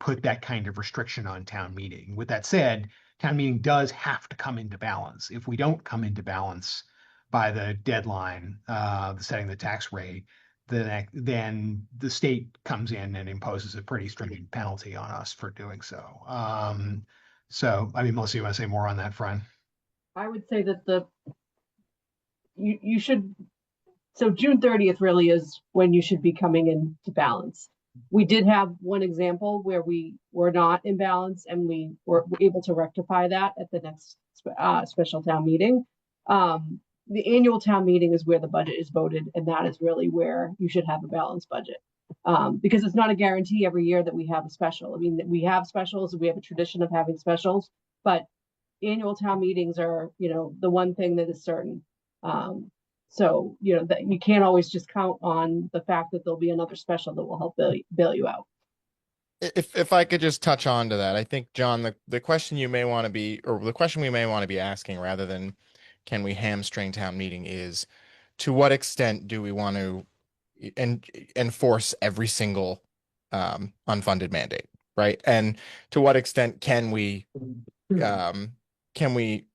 Speaker 7: put that kind of restriction on town meeting. With that said, town meeting does have to come into balance. If we don't come into balance by the deadline, setting the tax rate, then the state comes in and imposes a pretty stringent penalty on us for doing so. So, I mean, Melissa, you want to say more on that front?
Speaker 9: I would say that you should, so June 30th really is when you should be coming into balance. We did have one example where we were not in balance, and we were able to rectify that at the next special town meeting. The annual town meeting is where the budget is voted, and that is really where you should have a balanced budget. Because it's not a guarantee every year that we have a special. I mean, we have specials, we have a tradition of having specials, but annual town meetings are, the one thing that is certain. So, that you can't always just count on the fact that there'll be another special that will help bail you out.
Speaker 6: If I could just touch on to that, I think, John, the question you may want to be, or the question we may want to be asking rather than can we hamstring town meeting is, to what extent do we want to enforce every single unfunded mandate, right? And to what extent can we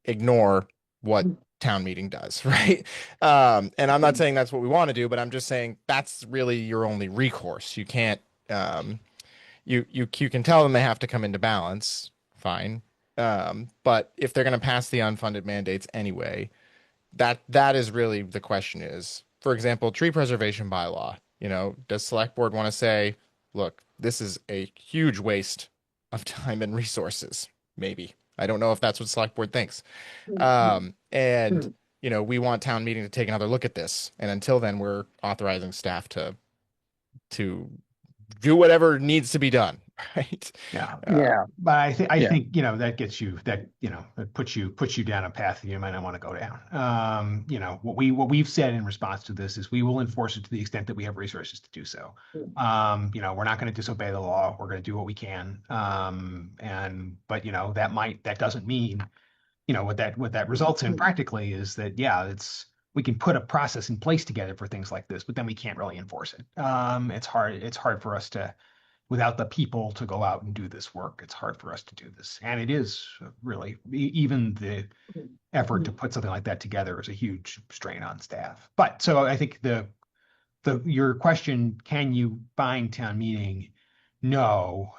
Speaker 6: ignore what town meeting does, right? And I'm not saying that's what we want to do, but I'm just saying that's really your only recourse. You can't you can tell them they have to come into balance, fine. But if they're going to pass the unfunded mandates anyway, that is really the question is, for example, tree preservation bylaw, does select board want to say, look, this is a huge waste of time and resources? Maybe. I don't know if that's what select board thinks. And, we want town meeting to take another look at this. And until then, we're authorizing staff to do whatever needs to be done. Right.
Speaker 7: Yeah. But I think that gets you that puts you down a path that you might not want to go down. What we've said in response to this is we will enforce it to the extent that we have resources to do so. We're not going to disobey the law. We're going to do what we can. But that doesn't mean, what that results in practically is that we can put a process in place together for things like this, but then we can't really enforce it. It's hard for us to, without the people to go out and do this work, it's hard for us to do this. And it is really, even the effort to put something like that together is a huge strain on staff. But so I think your question, can you bind town meeting? No.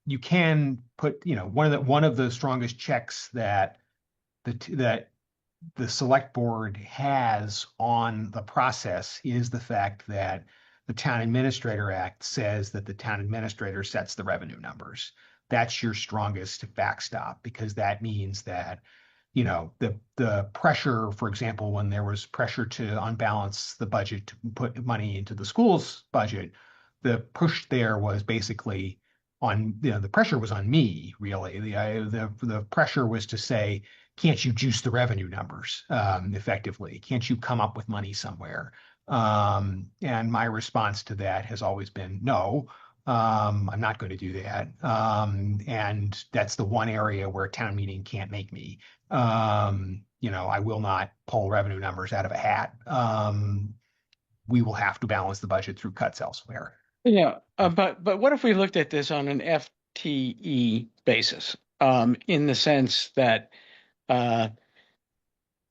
Speaker 7: You can put, one of the strongest checks that the select board has on the process is the fact that the Town Administrator Act says that the town administrator sets the revenue numbers. That's your strongest backstop, because that means that, the pressure, for example, when there was pressure to unbalance the budget to put money into the school's budget, the push there was basically on, the pressure was on me, really. The pressure was to say, can't you juice the revenue numbers effectively? Can't you come up with money somewhere? And my response to that has always been no. I'm not going to do that. And that's the one area where town meeting can't make me. I will not pull revenue numbers out of a hat. we will have to balance the budget through cuts elsewhere.
Speaker 2: Yeah, but what if we looked at this on an FTE basis, in the sense that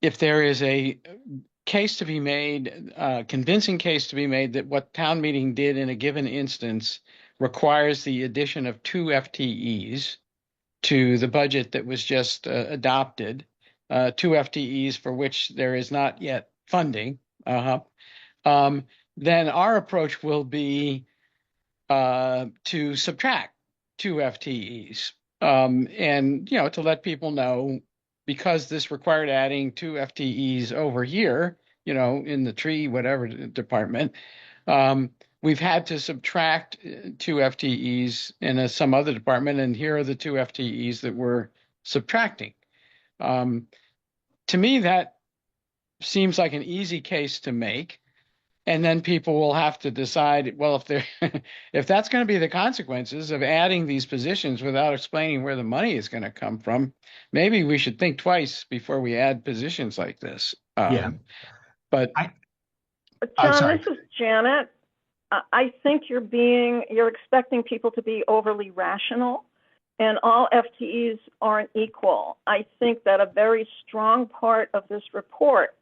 Speaker 2: if there is a case to be made, convincing case to be made that what town meeting did in a given instance requires the addition of 2 FTEs to the budget that was just adopted, 2 FTEs for which there is not yet funding, then our approach will be to subtract 2 FTEs, and to let people know, because this required adding 2 FTEs over here, in the tree whatever department, we've had to subtract 2 FTEs in some other department, and here are the 2 FTEs that we're subtracting. To me, that seems like an easy case to make. And then people will have to decide, well, if that's going to be the consequences of adding these positions without explaining where the money is going to come from, maybe we should think twice before we add positions like this. But
Speaker 8: John, this is Janet. I think you're expecting people to be overly rational, and all FTEs aren't equal. I think that a very strong part of this report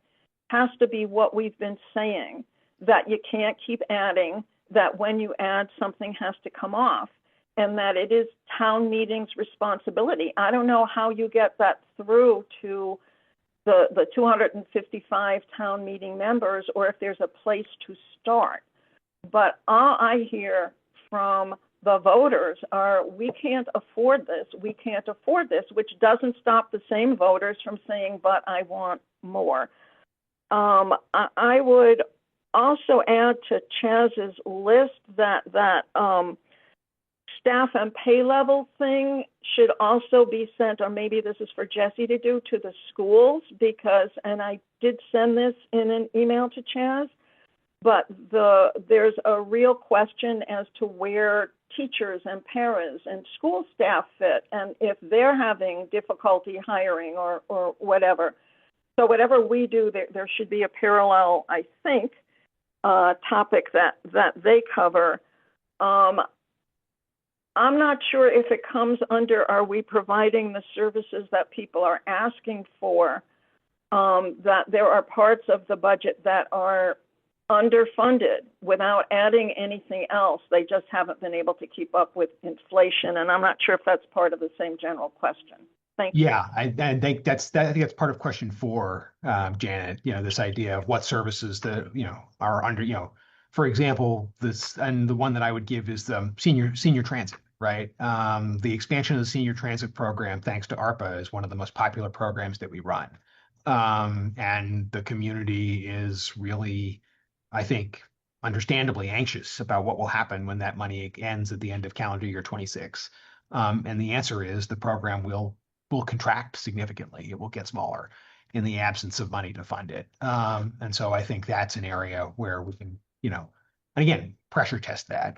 Speaker 8: has to be what we've been saying, that you can't keep adding, that when you add, something has to come off, and that it is town meeting's responsibility. I don't know how you get that through to the 255 town meeting members, or if there's a place to start. But all I hear from the voters are, we can't afford this, we can't afford this, which doesn't stop the same voters from saying, but I want more. I would also add to Chaz's list that staff and pay level thing should also be sent, or maybe this is for Jesse to do, to the schools, because, and I did send this in an email to Chaz, but there's a real question as to where teachers and paras and school staff fit, and if they're having difficulty hiring or whatever. So whatever we do, there should be a parallel, I think, topic that they cover. I'm not sure if it comes under, are we providing the services that people are asking for? That there are parts of the budget that are underfunded without adding anything else. They just haven't been able to keep up with inflation, and I'm not sure if that's part of the same general question. Thank you.
Speaker 7: Yeah, I think that's part of question 4, Janet. This idea of what services that are under. For example, this, and the one that I would give is the senior transit, right? The expansion of the senior transit program, thanks to ARPA, is one of the most popular programs that we run, and the community is really, I think, understandably anxious about what will happen when that money ends at the end of calendar year 26. And the answer is the program will contract significantly. It will get smaller in the absence of money to fund it. And so I think that's an area where we can, and again, pressure test that.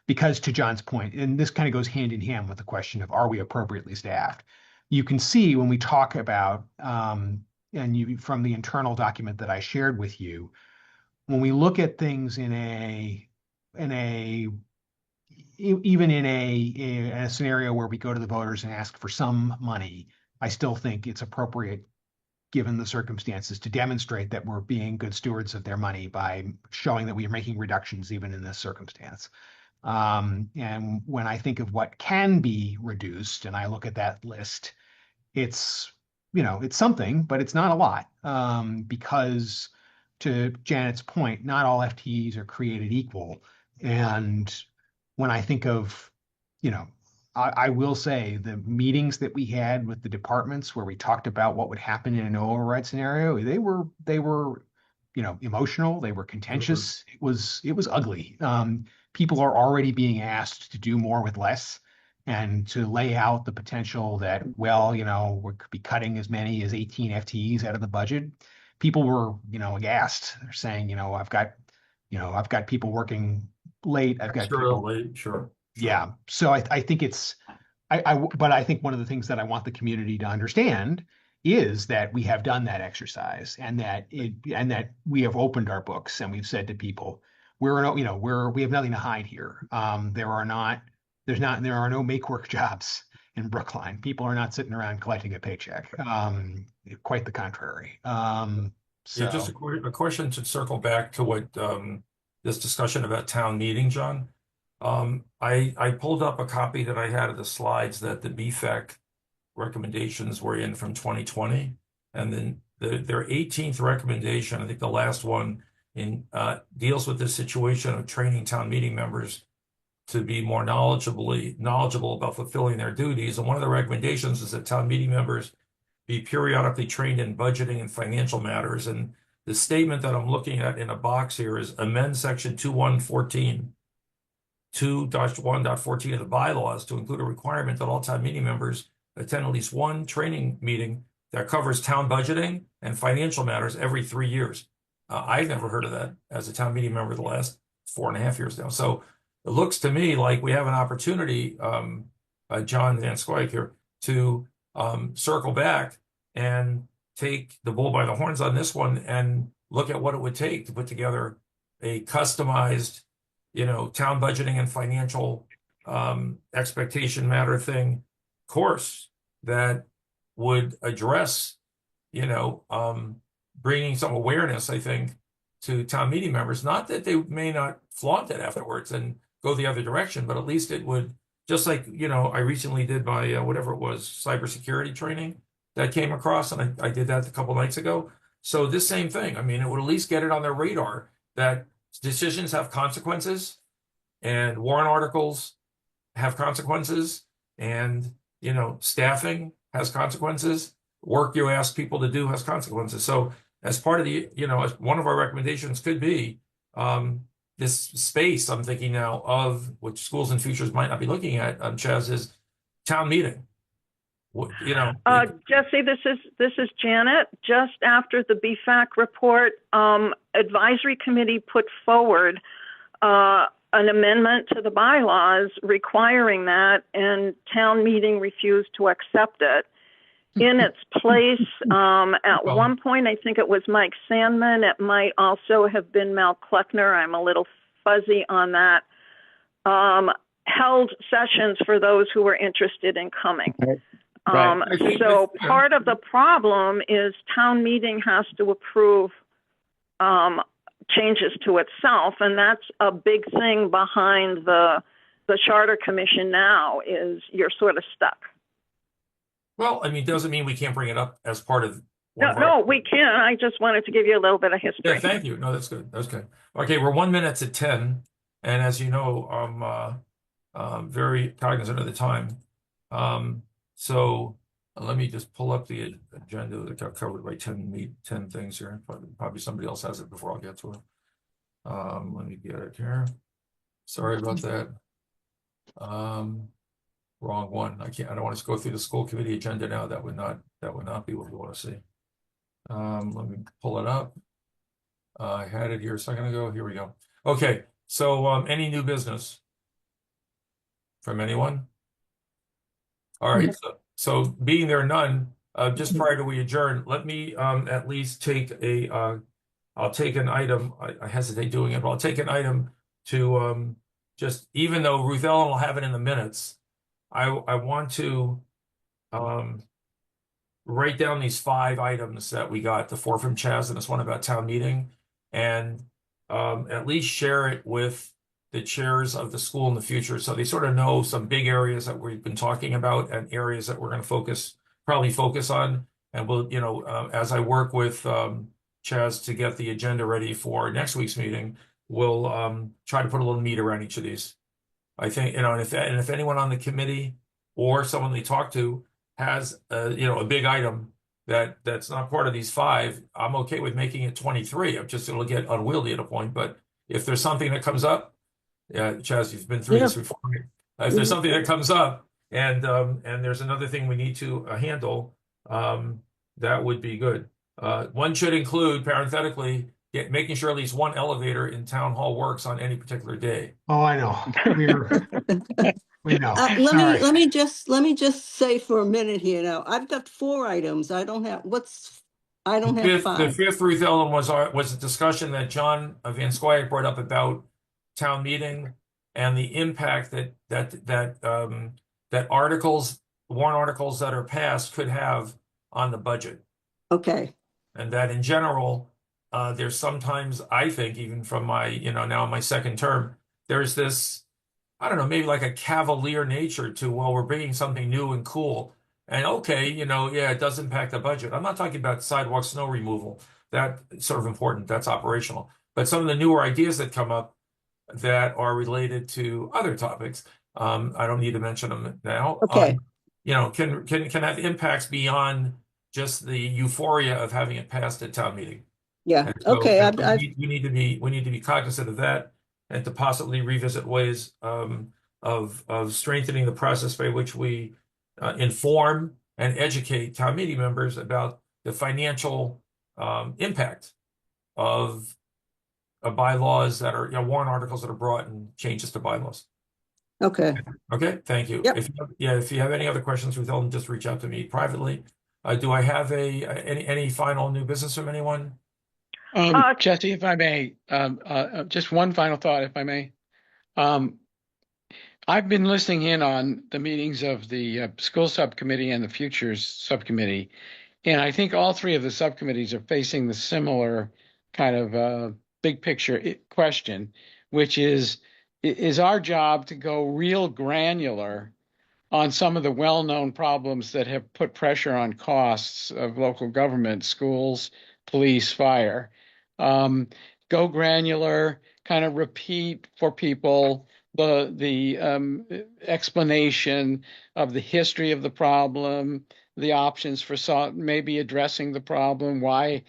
Speaker 7: Because to John's point, and this kind of goes hand in hand with the question of, are we appropriately staffed? You can see when we talk about, from the internal document that I shared with you, when we look at things even in a scenario where we go to the voters and ask for some money, I still think it's appropriate, given the circumstances, to demonstrate that we're being good stewards of their money by showing that we are making reductions even in this circumstance. And when I think of what can be reduced, and I look at that list, it's something, but it's not a lot, because, to Janet's point, not all FTEs are created equal. And when I think of, I will say the meetings that we had with the departments where we talked about what would happen in an override scenario, they were emotional, they were contentious. Mm-hmm. It was ugly. People are already being asked to do more with less, and to lay out the potential that, we could be cutting as many as 18 FTEs out of the budget. People were, aghast. They're saying, I've got people working late. I've got people
Speaker 1: late. Sure.
Speaker 7: Yeah. So I think but I think one of the things that I want the community to understand is that we have done that exercise and that we have opened our books and we've said to people, we have nothing to hide here. There are no make work jobs in Brookline. People are not sitting around collecting a paycheck. Quite the contrary.
Speaker 1: Yeah, just a question to circle back to what this discussion about town meeting, John. I pulled up a copy that I had of the slides that the BFAC recommendations were in from 2020, and then their 18th recommendation, I think the last one, deals with the situation of training town meeting members to be more knowledgeable about fulfilling their duties. And one of the recommendations is that town meeting members be periodically trained in budgeting and financial matters. And the statement that I'm looking at in a box here is amend section 2.1.14, 2-1.14 of the bylaws to include a requirement that all town meeting members attend at least one training meeting that covers town budgeting and financial matters every 3 years. I've never heard of that as a town meeting member the last 4.5 years now. So it looks to me like we have an opportunity, John Van Scoik here, to circle back and take the bull by the horns on this one and look at what it would take to put together a customized, town budgeting and financial expectation matter thing course that would address, bringing some awareness, I think, to town meeting members. Not that they may not flaunt it afterwards and go the other direction, but at least it would, just like, I recently did my, whatever it was, cybersecurity training that came across, and I did that a couple nights ago. So this same thing, I mean, it would at least get it on their radar that decisions have consequences and warrant articles have consequences and, staffing has consequences. Work you ask people to do has consequences. So as part of the, one of our recommendations could be this space, I'm thinking now of, which schools and futures might not be looking at, Chaz, is town meeting.
Speaker 8: Jesse, this is Janet. Just after the BFAC report, advisory committee put forward an amendment to the bylaws requiring that, and town meeting refused to accept it. In its place, at one point, I think it was Mike Sandman. It might also have been Mel Kleckner. I'm a little fuzzy on that. Held sessions for those who were interested in coming. So part of the problem is town meeting has to approve changes to itself, and that's a big thing behind the Charter Commission now, is you're sort of stuck.
Speaker 1: Well, I mean, doesn't mean we can't bring it up as part of.
Speaker 8: No, we can. I just wanted to give you a little bit of history.
Speaker 1: Yeah, thank you. No, that's good. That's good. Okay, we're 1 minute to 10, and as you know, I'm very cognizant of the time. So let me just pull up the agenda that got covered by 10 things here. Probably somebody else has it before I'll get to it. Let me get it here. Sorry about that. Wrong one. I don't want to go through the school committee agenda now. That would not be what we want to see. Let me pull it up. I had it here a second ago. Here we go. Okay. So any new business from anyone? All right. So being there none, just prior to we adjourn, let me at least take I'll take an item. I hesitate doing it, but I'll take an item to just, even though Ruth Ellen will have it in the minutes, I want to write down these 5 items that we got, the 4 from Chaz and this one about town meeting, and at least share it with the chairs of the school in the future, so they sort of know some big areas that we've been talking about and areas that we're going to probably focus on. And we'll, as I work with Chaz to get the agenda ready for next week's meeting, we'll try to put a little meat around each of these. I think, and if anyone on the committee or someone they talk to has a big item that's not part of these 5, I'm okay with making it 23. It'll get unwieldy at a point. But if there's something that comes up, Chaz, you've been through this before. If there's something that comes up and there's another thing we need to handle, that would be good. One should include, parenthetically, making sure at least one elevator in town hall works on any particular day.
Speaker 7: Oh, I know. We know.
Speaker 4: let
Speaker 7: All right.
Speaker 4: let me just say for a minute here now. I've got 4 items. I don't have
Speaker 1: The
Speaker 4: 5.
Speaker 1: fifth, Ruth Ellen, was a discussion that John Van Squire brought up about town meeting and the impact that warrant articles that are passed could have on the budget.
Speaker 4: Okay.
Speaker 1: And that in general, there's sometimes, I think, even from my, now in my second term, there's this, I don't know, maybe like a cavalier nature to, well, we're bringing something new and cool. And okay, yeah, it does impact the budget. I'm not talking about sidewalk snow removal. That's sort of important. That's operational. But some of the newer ideas that come up that are related to other topics, I don't need to mention them now.
Speaker 4: Okay.
Speaker 1: Can have impacts beyond just the euphoria of having it passed at town meeting.
Speaker 4: Yeah.
Speaker 1: And so
Speaker 4: Okay.
Speaker 1: we need to be cognizant of that and to possibly revisit ways of strengthening the process by which we inform and educate town meeting members about the financial impact of bylaws that are, warrant articles that are brought and changes to bylaws.
Speaker 4: Okay.
Speaker 1: Okay, thank you.
Speaker 4: Yep.
Speaker 1: If you have any other questions, Ruth Ellen, just reach out to me privately. Do I have any final new business from anyone?
Speaker 2: Jesse, if I may, just one final thought, if I may. I've been listening in on the meetings of the school subcommittee and the futures subcommittee, and I think all 3 of the subcommittees are facing the similar kind of big picture question, which is our job to go real granular on some of the well-known problems that have put pressure on costs of local government, schools, police, fire. Go granular, kind of repeat for people the explanation of the history of the problem, the options for maybe addressing the problem, why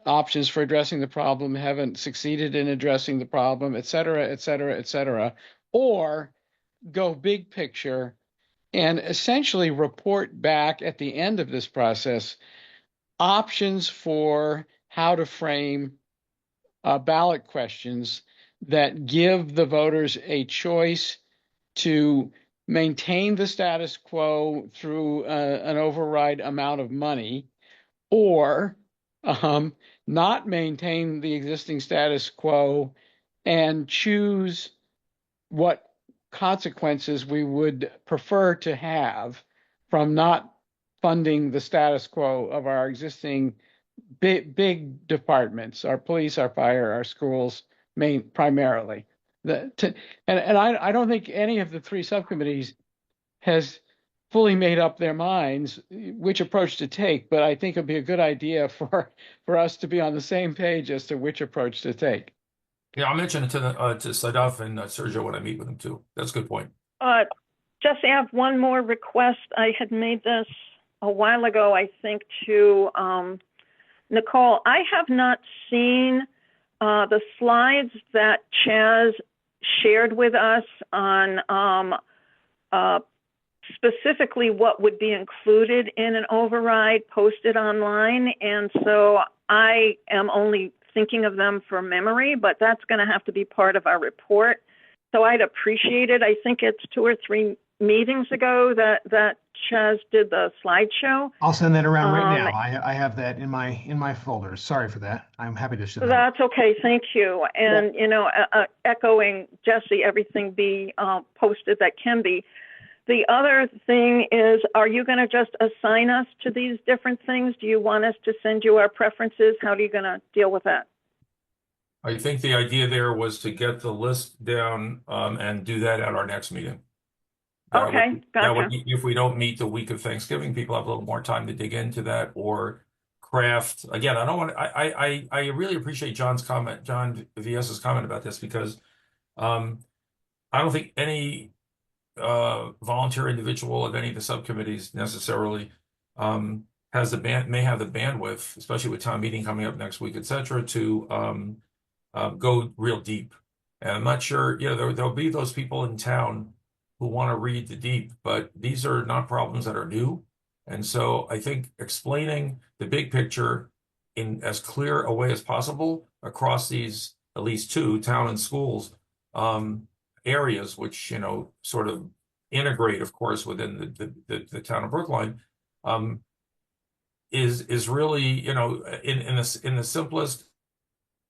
Speaker 2: options for addressing the problem haven't succeeded in addressing the problem, et cetera, et cetera, et cetera. Or go big picture and essentially report back at the end of this process options for how to frame ballot questions that give the voters a choice to maintain the status quo through an override amount of money, or not maintain the existing status quo and choose what consequences we would prefer to have from not funding the status quo of our existing big departments, our police, our fire, our schools, primarily. I don't think any of the 3 subcommittees has fully made up their minds which approach to take, but I think it'd be a good idea for us to be on the same page as to which approach to take.
Speaker 1: Yeah, I'll mention it to Sadaf and Sergio when I meet with them too. That's a good point.
Speaker 8: Jesse, I have one more request. I had made this a while ago, I think, to Nicole. I have not seen the slides that Chaz shared with us on specifically what would be included in an override posted online. And so I am only thinking of them for memory, but that's going to have to be part of our report. So I'd appreciate it. I think it's 2 or 3 meetings ago that Chaz did the slideshow.
Speaker 7: I'll send that around right now. I have that in my folders. Sorry for that. I'm happy to send that.
Speaker 8: That's okay. Thank you. And, echoing Jesse, everything be posted that can be. The other thing is, are you going to just assign us to these different things? Do you want us to send you our preferences? How are you going to deal with that?
Speaker 1: I think the idea there was to get the list down and do that at our next meeting.
Speaker 8: Okay, gotcha.
Speaker 1: If we don't meet the week of Thanksgiving, people have a little more time to dig into that or craft. Again, I really appreciate John VS's comment about this, because I don't think any volunteer individual of any of the subcommittees necessarily may have the bandwidth, especially with town meeting coming up next week, et cetera, to go real deep. And I'm not sure, there'll be those people in town who want to read the deep, but these are not problems that are new. And so I think explaining the big picture in as clear a way as possible across these, at least 2, town and schools, areas, which, sort of integrate, of course, within the town of Brookline, is really, you know, in the simplest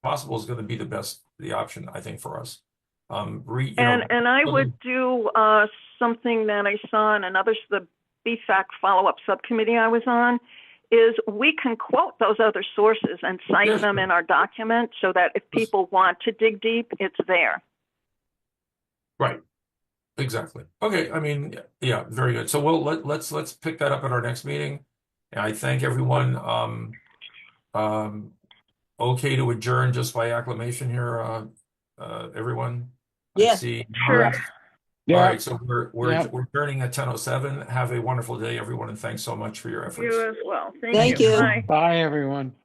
Speaker 1: possible is going to be the option, I think, for us.
Speaker 8: And I would do something that I saw in the BFAC follow-up subcommittee I was on, is we can quote those other sources and cite them in our document so that if people want to dig deep, it's there.
Speaker 1: Right. Exactly. Okay. I mean, yeah, very good. So let's pick that up at our next meeting. And I thank everyone. Okay to adjourn just by acclamation here, everyone. I
Speaker 4: Yes.
Speaker 1: see.
Speaker 8: Sure.
Speaker 1: All
Speaker 2: Yeah.
Speaker 1: right. So we're adjourning at 10:07. Have a wonderful day, everyone, and thanks so much for your efforts.
Speaker 8: You as well.
Speaker 4: Thank you.
Speaker 8: Bye.
Speaker 2: Bye, everyone.